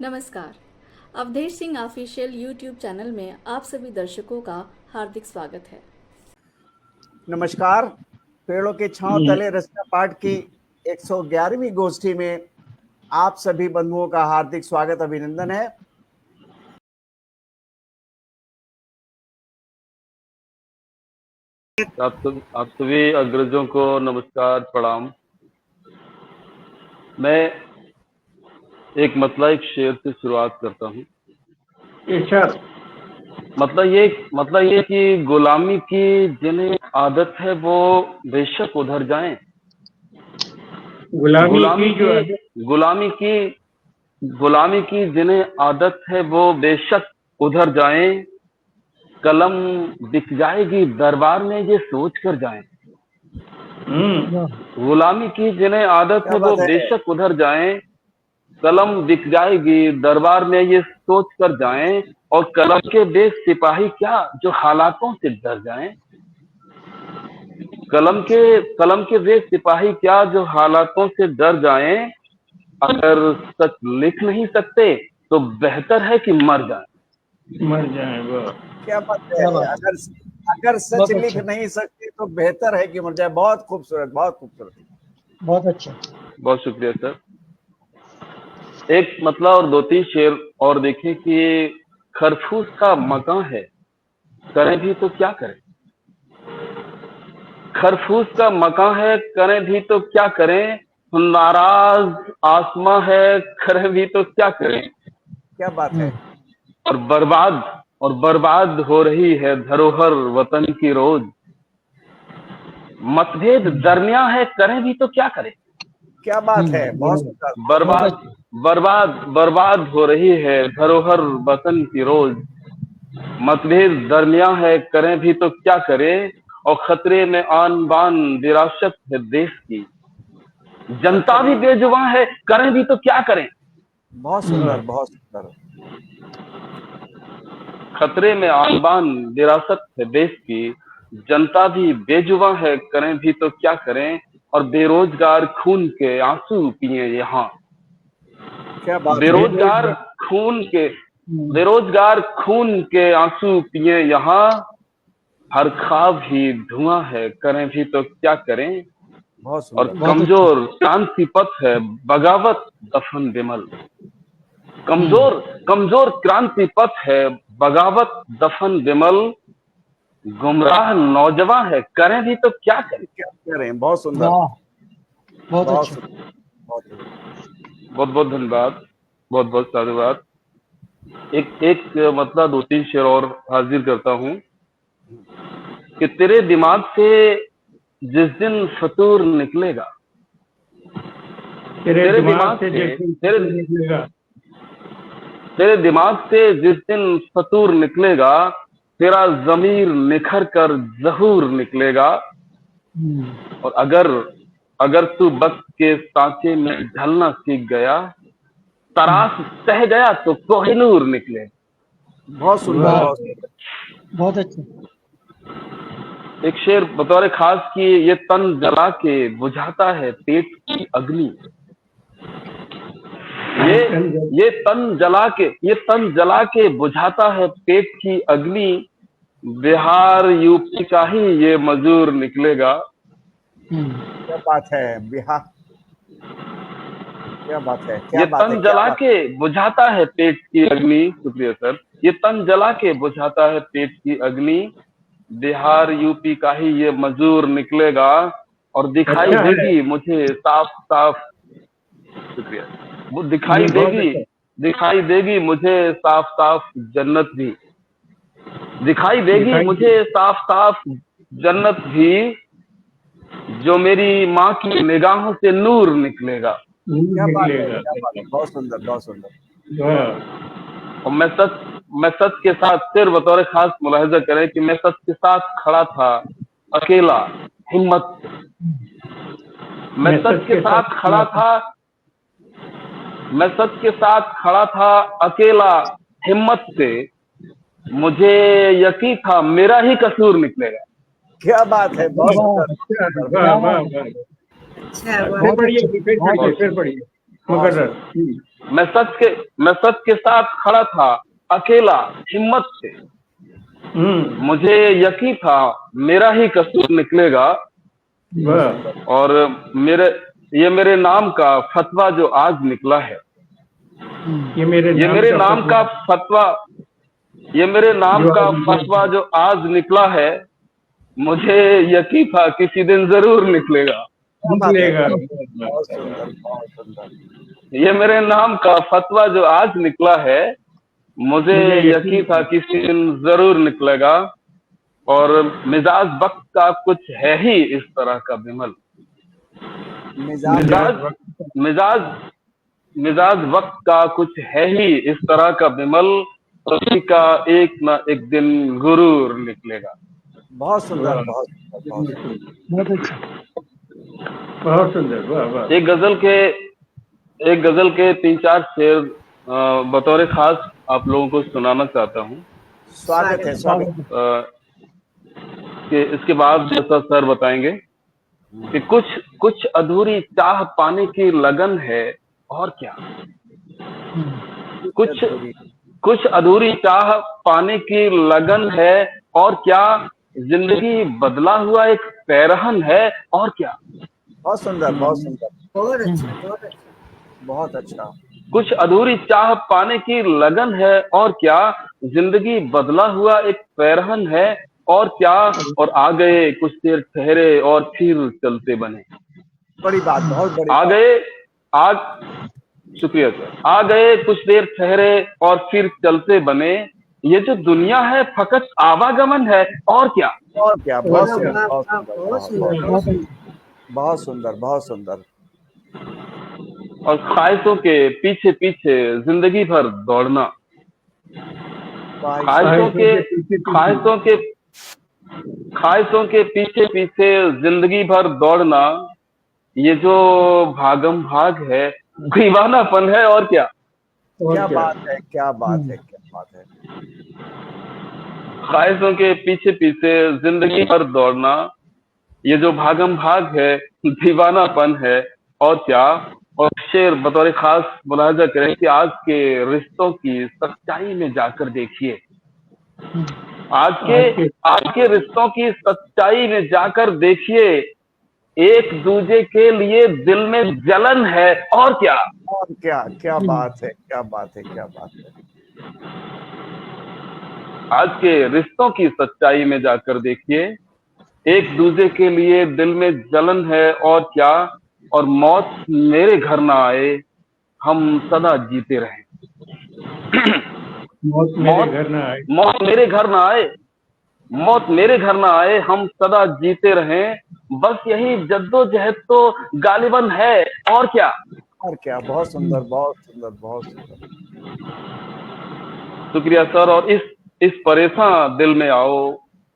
नमस्कार। Awadhesh Singh official YouTube channel में आप सभी दर्शकों का हार्दिक स्वागत है। नमस्कार। पेड़ों के छांव तले रचना पाठ की 111वीं गोष्ठी में आप सभी बंधुओं का हार्दिक स्वागत अभिनंदन है। आप सभी अग्रजों को नमस्कार प्रणाम। मैं एक शेर से शुरुआत करता हूँ। मतलब ये कि गुलामी की जिन्हें आदत है वो बेशक उधर जाएं। गुलामी की जिन्हें आदत है वो बेशक उधर जाएं। कलम बिक जाएगी दरबार में ये सोच कर जाएं। गुलामी की जिन्हें आदत है वो बेशक उधर जाएं। कलम बिक जाएगी दरबार में ये सोच कर जाएं। और कलम के बेश सिपाही क्या जो हालातों से डर जाएं। कलम के बेश सिपाही क्या जो हालातों से डर जाएं। अगर सच लिख नहीं सकते तो बेहतर है कि मर जाएं। वो क्या बात है। अगर सच लिख नहीं सकते तो बेहतर है कि मर जाए। बहुत खूबसूरत, बहुत खूबसूरत, बहुत अच्छा, बहुत शुक्रिया सर। एक और 2-3 शेर और देखें कि खरफूस का मकान है करें भी तो क्या करें। खरफूस का मकान है करें भी तो क्या करें। नाराज आसमां है करें भी तो क्या करें। क्या बात है। और बर्बाद हो रही है धरोहर वतन की रोज। मतभेद दरमियां है करें भी तो क्या करें। क्या बात है। बहुत बर्बाद हो रही है धरोहर वतन की रोज। मतभेद दरमियां है करें भी तो क्या करें। और खतरे में आन बान विरासत है देश की। जनता भी बेजुबान है करें भी तो क्या करें। बहुत सुंदर, बहुत सुंदर। खतरे में आन बान विरासत है देश की। जनता भी बेजुबान है करें भी तो क्या करें। और बेरोजगार खून के आंसू पिए यहाँ। बेरोजगार खून के आंसू पिए यहाँ। हर ख्वाब ही धुआं है करें भी तो क्या करें। और कमजोर क्रांति पथ है बगावत दफन विमल। कमजोर क्रांति पथ है बगावत दफन विमल। गुमराह नौजवान है करें भी तो क्या करें। बहुत सुंदर, बहुत अच्छा। बहुत बहुत धन्यवाद, बहुत बहुत साधुवाद। एक 2-3 शेर और हाजिर करता हूँ कि तेरे दिमाग से जिस दिन फतूर निकलेगा। तेरे दिमाग से जिस दिन फतूर निकलेगा। तेरा ज़मीर निखर कर ज़हूर निकलेगा। और अगर तू वक्त के सांचे में ढलना सीख गया। तराश सह गया तो कोहिनूर निकले। बहुत सुंदर, बहुत अच्छा। एक शेर बतौर खास कि ये तन जला के बुझाता है पेट की अग्नि। ये तन जला के बुझाता है पेट की अग्नि। बिहार यूपी का ही ये मजदूर निकलेगा। क्या बात है। बिहार, क्या बात है। ये तन जला के बुझाता है पेट की अग्नि। शुक्रिया सर। ये तन जला के बुझाता है पेट की अग्नि। बिहार यूपी का ही ये मजदूर निकलेगा। और दिखाई देगी मुझे साफ साफ। शुक्रिया। वो दिखाई देगी मुझे साफ साफ जन्नत भी। दिखाई देगी मुझे साफ साफ जन्नत भी। जो मेरी माँ की निगाहों से नूर निकलेगा। क्या बात है। बहुत सुंदर, बहुत सुंदर। और मैं सच के साथ फिर बतौर खास मुलाहिजा करें कि मैं सच के साथ खड़ा था अकेला हिम्मत। मैं सच के साथ खड़ा था अकेला हिम्मत से। मुझे यकीन था मेरा ही कसूर निकलेगा। क्या बात है। बहुत सुंदर। फिर पढ़िए। मगरर। मैं सच के साथ खड़ा था, अकेला, हिम्मत से। मुझे यकीन था मेरा ही कसूर निकलेगा, वाह, और ये मेरे नाम का फतवा जो आज निकला है, ये मेरे नाम का फतवा, ये मेरे नाम का फतवा जो आज निकला है, मुझे यकीन था किसी दिन जरूर निकलेगा। निकलेगा। बहुत सुंदर, बहुत सुंदर। ये मेरे नाम का फतवा जो आज निकला है, मुझे यकीन था किसी दिन जरूर निकलेगा। और मिजाज वक्त का कुछ है ही इस तरह का विमल। मिजाज वक्त का कुछ है ही इस तरह का विमल, उसी का एक ना एक दिन गुरूर निकलेगा। बहुत सुंदर, बहुत सुंदर, बहुत सुंदर। बहुत अच्छा। बहुत सुंदर, वाह वाह। एक गजल के 3-4 शेर बतौर खास आप लोगों को सुनाना चाहता हूँ। स्वागत है, स्वागत है। कि इसके बाद जैसा सर बताएंगे कि कुछ अधूरी चाह पाने की लगन है, और क्या। कुछ अधूरी चाह पाने की लगन है, और क्या। जिंदगी बदला हुआ एक पैरहन है, और क्या। बहुत सुंदर, बहुत सुंदर, बहुत अच्छा, बहुत अच्छा, बहुत अच्छा। कुछ अधूरी चाह पाने की लगन है, और क्या। जिंदगी बदला हुआ एक पैरहन है, और क्या। और आ गए कुछ देर ठहरे और फिर चलते बने। बड़ी बात, बहुत बड़ी आ गए शुक्रिया सर। आ गए कुछ देर ठहरे और फिर चलते बने। ये जो दुनिया है फकत आवागमन है, और क्या। और क्या। बहुत सुंदर, बहुत सुंदर, बहुत सुंदर, बहुत सुंदर। और ख्वाहिशों के पीछे पीछे जिंदगी भर दौड़ना। ख्वाहिशों के पीछे पीछे जिंदगी भर दौड़ना। ये जो भागम भाग है दीवानापन है, और क्या। क्या बात है, क्या बात है, क्या बात है। ख्वाहिशों के पीछे पीछे जिंदगी भर दौड़ना, ये जो भागम भाग है दीवानापन है, और क्या। और शेर बतौर खास मुलाहजा करें कि आज के रिश्तों की सच्चाई में जाकर देखिए। आज के रिश्तों की सच्चाई में जाकर देखिए। एक दूजे के लिए दिल में जलन है, और क्या। और क्या। क्या बात है, क्या बात है, क्या बात है। आज के रिश्तों की सच्चाई में जाकर देखिए। एक दूसरे के लिए दिल में जलन है, और क्या। और मौत मेरे घर ना आए, हम सदा जीते रहें। मौत मेरे घर ना आए, मौत मेरे घर ना आए, मौत मेरे घर ना आए, हम सदा जीते रहें। बस यही जद्दोजहद तो गालिबन है, और क्या। और क्या। बहुत सुंदर, बहुत सुंदर, बहुत सुंदर। शुक्रिया सर। और इस परेशान दिल में आओ,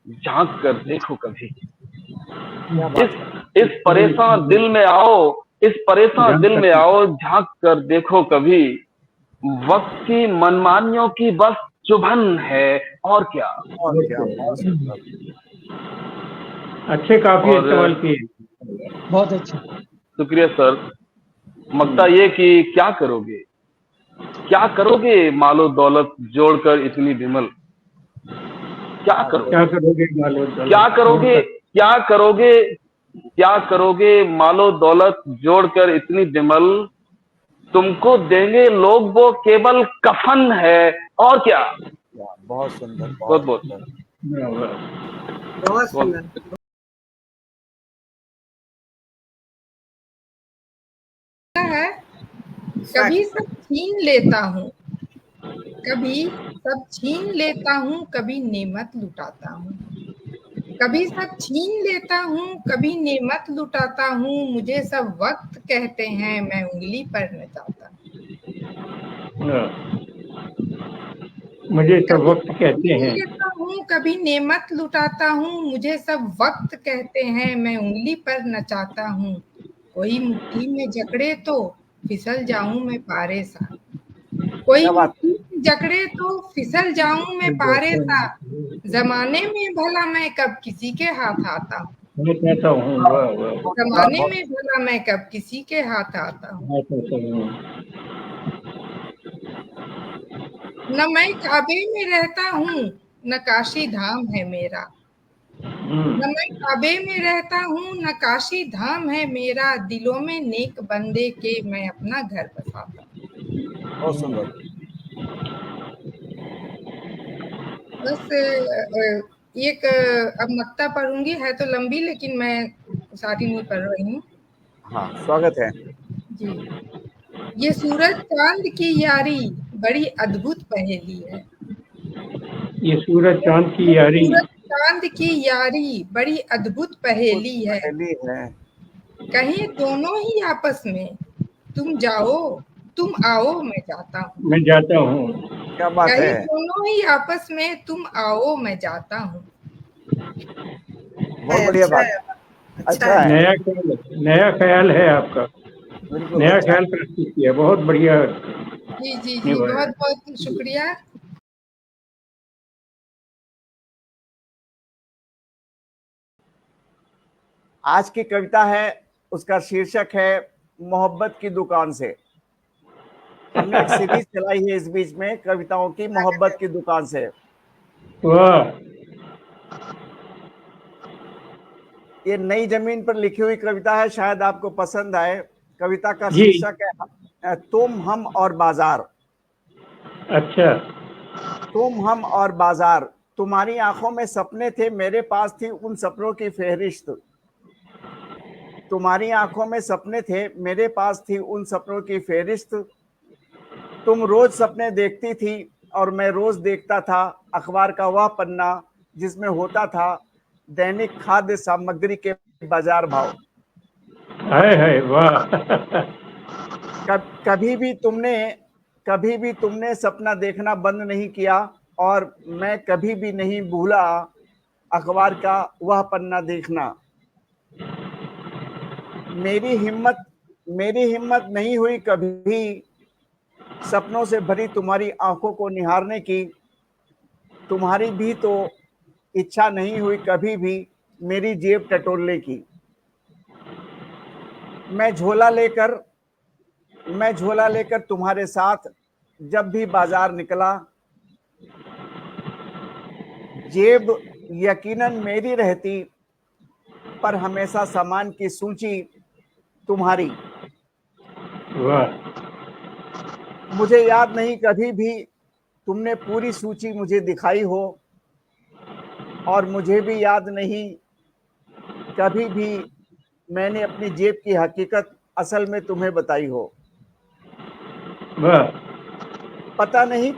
झांक कर देखो कभी। इस परेशान दिल में आओ, झांक कर देखो कभी। वक्त की मनमानियों की बस चुभन है, और क्या। और क्या। बहुत सुंदर। अच्छे काफी इस्तेमाल किए। बहुत अच्छा। शुक्रिया सर। मकता ये कि क्या करोगे मालो दौलत जोड़कर इतनी विमल। क्या करोगे मालो दौलत जोड़कर इतनी विमल। तुमको देंगे लोग वो केवल कफन है, और क्या। बहुत सुंदर, बहुत सुंदर। है कभी सब छीन लेता हूँ, कभी नेमत लुटाता हूँ। कभी सब छीन लेता हूँ, कभी नेमत लुटाता हूँ। मुझे सब वक्त कहते हैं, मैं उंगली पर नचाता हूँ। मुझे सब वक्त कहते हैं। लेता हूँ, कभी नेमत लुटाता हूँ। मुझे सब वक्त कहते हैं, मैं उंगली पर नचाता हूँ। कोई मुट्ठी में जकड़े तो फिसल जाऊं मैं पारे सा। कोई मुट्ठी में जकड़े तो फिसल जाऊं मैं पारे सा। जमाने में भला मैं कब किसी के हाथ आता हूँ। मैं चाहता हूँ, वाह वाह, जमाने में भला मैं कब किसी के हाथ आता हूँ। मैं चाहता हूँ। न मैं काबे में रहता हूँ, न काशी धाम है मेरा। न मैं काबे में रहता हूँ, न काशी धाम है मेरा। दिलों में नेक बंदे के मैं अपना घर बसाता हूँ। बहुत सुंदर। बस एक अब मक्ता पढ़ूंगी, है तो लंबी लेकिन मैं सारी नहीं पढ़ रही हूँ। हाँ, स्वागत है। जी। ये सूरज चांद की यारी बड़ी अद्भुत पहेली है। ये सूरज चांद की यारी, सूरज चांद की यारी बड़ी अद्भुत पहेली है। पहली है। कहीं दोनों ही आपस में तुम जाओ, तुम आओ, मैं जाता हूँ। मैं जाता हूँ। क्या बात कहीं है, दोनों ही आपस में तुम आओ, मैं जाता हूँ। बहुत बढ़िया बात। अच्छा है, नया ख्याल है आपका, बिल्कुल नया अच्छा ख्याल प्रस्तुत किया, बहुत बढ़िया जी जी जी, निभाया। बहुत बहुत शुक्रिया। आज की कविता है, उसका शीर्षक है मोहब्बत की दुकान से। हमने एक सीरीज चलाई है इस बीच में कविताओं की, मोहब्बत की दुकान से। वाह, ये नई जमीन पर लिखी हुई कविता है, शायद आपको पसंद आए। कविता का जी, शीर्षक है तुम हम और बाजार। अच्छा, तुम हम और बाजार, तुम्हारी आंखों में सपने थे, मेरे पास थी उन सपनों की फहरिस्त। तुम्हारी आंखों में सपने थे, मेरे पास थी उन सपनों की फहरिस्त। तुम रोज सपने देखती थी और मैं रोज देखता था अखबार का वह पन्ना जिसमें होता था दैनिक खाद्य सामग्री के बाजार भाव। हाय वाह। कभी भी तुमने सपना देखना बंद नहीं किया और मैं कभी भी नहीं भूला अखबार का वह पन्ना देखना। मेरी हिम्मत नहीं हुई कभी सपनों से भरी तुम्हारी आंखों को निहारने की। तुम्हारी भी तो इच्छा नहीं हुई कभी भी मेरी जेब टटोलने की। मैं झोला लेकर तुम्हारे साथ जब भी बाजार निकला। जेब यकीनन मेरी रहती पर हमेशा सामान की सूची तुम्हारी। वाह, मुझे याद नहीं कभी भी तुमने पूरी सूची मुझे दिखाई हो और मुझे भी याद नहीं कभी भी मैंने अपनी जेब की हकीकत असल में तुम्हें बताई हो। वाह, पता नहीं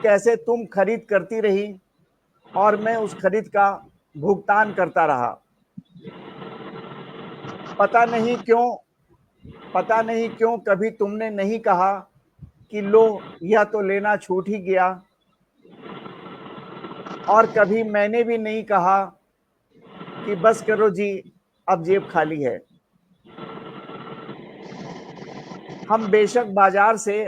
कैसे तुम खरीद करती रही और मैं उस खरीद का भुगतान करता रहा। पता नहीं क्यों कभी तुमने नहीं कहा कि लो यह तो लेना छूट ही गया, और कभी मैंने भी नहीं कहा कि बस करो जी अब जेब खाली है। हम बेशक बाजार से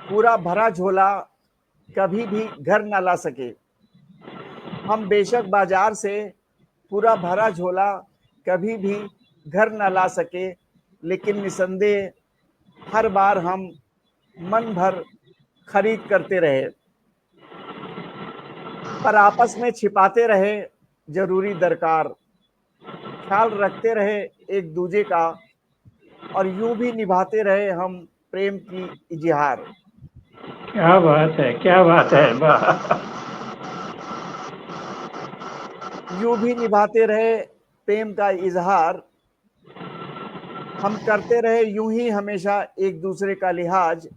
पूरा भरा झोला कभी भी घर न ला सके। हम बेशक बाजार से पूरा भरा झोला कभी भी घर न ला सके, लेकिन निसंदेह हर बार हम मन भर खरीद करते रहे, पर आपस में छिपाते रहे जरूरी दरकार। ख्याल रखते रहे एक दूजे का और यूं भी निभाते रहे हम प्रेम की इजहार। क्या बात है, क्या बात है, वाह। यूं भी निभाते रहे प्रेम का इजहार। हम करते रहे यूं ही हमेशा एक दूसरे का लिहाज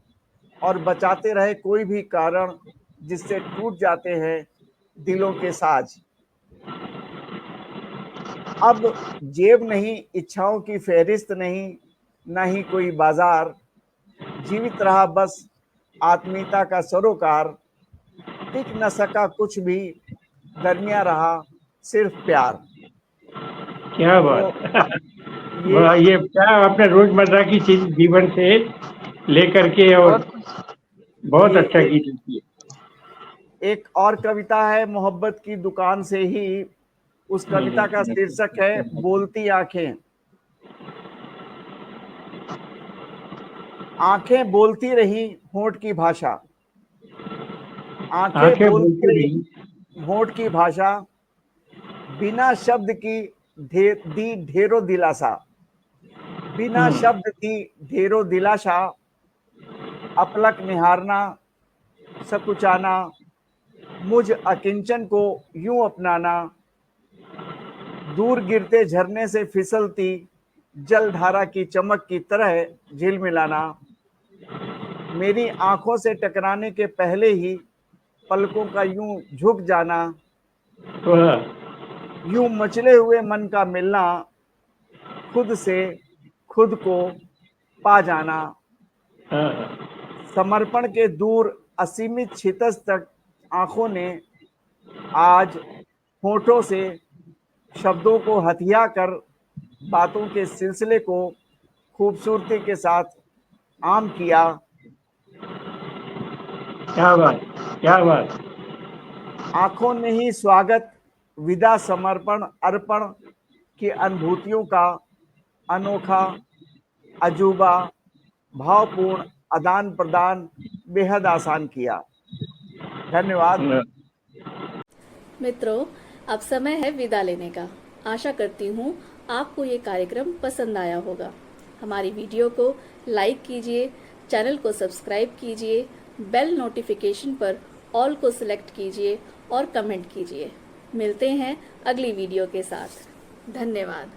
और बचाते रहे कोई भी कारण जिससे टूट जाते हैं दिलों के साज। अब जेब नहीं, इच्छाओं की फहरिस्त नहीं, ना ही कोई बाजार। जीवित रहा बस आत्मीयता का सरोकार। टिक न सका कुछ भी, दरमिया रहा सिर्फ प्यार। क्या तो बात। ये वाह, ये क्या आपने रोजमर्रा की चीज जीवन से लेकर के और बहुत अच्छा ये गीत लिखी है। एक और कविता है मोहब्बत की दुकान से ही, उस कविता का शीर्षक है बोलती आंखें। आंखें बोलती रही होंठ की भाषा, आंखें बोलती रही होंठ की भाषा, बिना शब्द की दी ढेरों दिलासा, बिना शब्द दी ढेरों दिलासा, अपलक निहारना, सकुचाना, मुझ अकिंचन को यूं अपनाना, दूर गिरते झरने से फिसलती जलधारा की चमक की तरह झिलमिलाना, मेरी आंखों से टकराने के पहले ही पलकों का यूं झुक जाना, यूं मचले हुए मन का मिलना, खुद से खुद को पा जाना, समर्पण के दूर असीमित क्षितिज तक आंखों ने आज होठों से शब्दों को हथिया कर बातों के सिलसिले को खूबसूरती के साथ आम किया। क्या बात, क्या बात। आंखों ने ही स्वागत, विदा, समर्पण, अर्पण की अनुभूतियों का अनोखा, अजूबा, भावपूर्ण आदान प्रदान बेहद आसान किया। धन्यवाद। मित्रों, अब समय है विदा लेने का। आशा करती हूँ आपको ये कार्यक्रम पसंद आया होगा। हमारी वीडियो को लाइक कीजिए, चैनल को सब्सक्राइब कीजिए, बेल नोटिफिकेशन पर ऑल को सिलेक्ट कीजिए और कमेंट कीजिए। मिलते हैं अगली वीडियो के साथ। धन्यवाद।